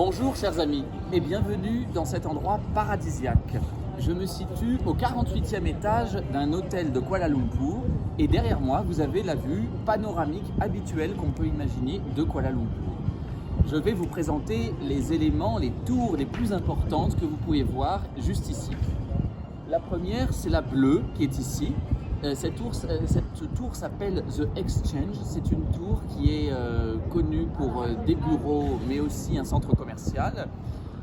Bonjour chers amis et bienvenue dans cet endroit paradisiaque. Je me situe au 48e étage d'un hôtel de Kuala Lumpur et derrière moi vous avez la vue panoramique habituelle qu'on peut imaginer de Kuala Lumpur. Je vais vous présenter les éléments, les tours les plus importantes que vous pouvez voir juste ici. La première, c'est la bleue qui est ici. Cette tour s'appelle The Exchange. C'est une tour qui est connue pour des bureaux, mais aussi un centre commercial.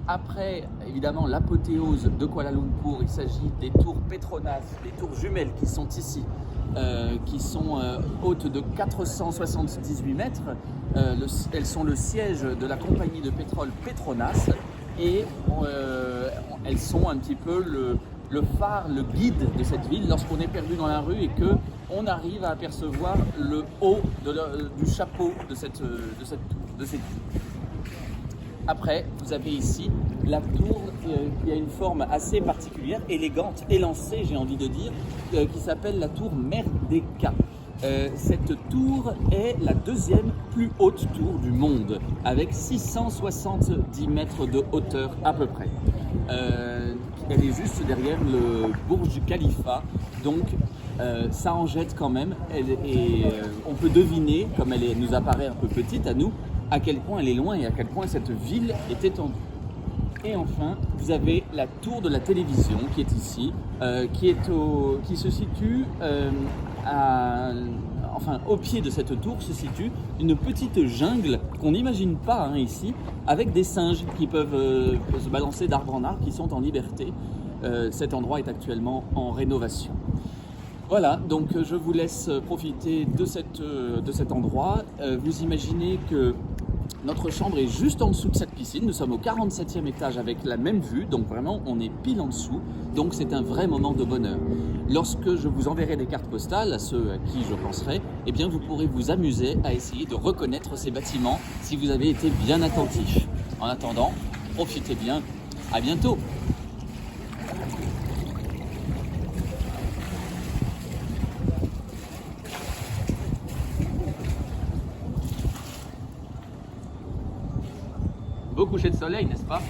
Après, évidemment, l'apothéose de Kuala Lumpur, il s'agit des tours Petronas, des tours jumelles qui sont ici, qui sont hautes de 478 mètres. Elles sont le siège de la compagnie de pétrole Petronas et elles sont un petit peu le phare, le guide de cette ville lorsqu'on est perdu dans la rue et qu'on arrive à apercevoir le haut du chapeau de cette tour. Après, vous avez ici la tour qui a une forme assez particulière, élégante, élancée, j'ai envie de dire, qui s'appelle la tour Merdeka. Cette tour est la deuxième plus haute tour du monde, avec 670 mètres de hauteur à peu près. Elle est juste derrière le Burj Khalifa, donc ça en jette quand même. On peut deviner, comme elle nous apparaît un peu petite à nous, à quel point elle est loin et à quel point cette ville est étendue. Et enfin, vous avez la tour de la télévision qui est ici, qui se situe au pied de cette tour se situe une petite jungle qu'on n'imagine pas ici, avec des singes qui peuvent se balancer d'arbre en arbre, qui sont en liberté. Cet endroit est actuellement en rénovation. Voilà, donc je vous laisse profiter de cet endroit. Vous imaginez que notre chambre est juste en dessous de cette piscine. Nous sommes au 47e étage avec la même vue, donc vraiment on est pile en dessous. Donc c'est un vrai moment de bonheur. Lorsque je vous enverrai des cartes postales à ceux à qui je penserai, eh bien vous pourrez vous amuser à essayer de reconnaître ces bâtiments si vous avez été bien attentifs. En attendant, profitez bien. À bientôt. Beau coucher de soleil, n'est-ce pas ?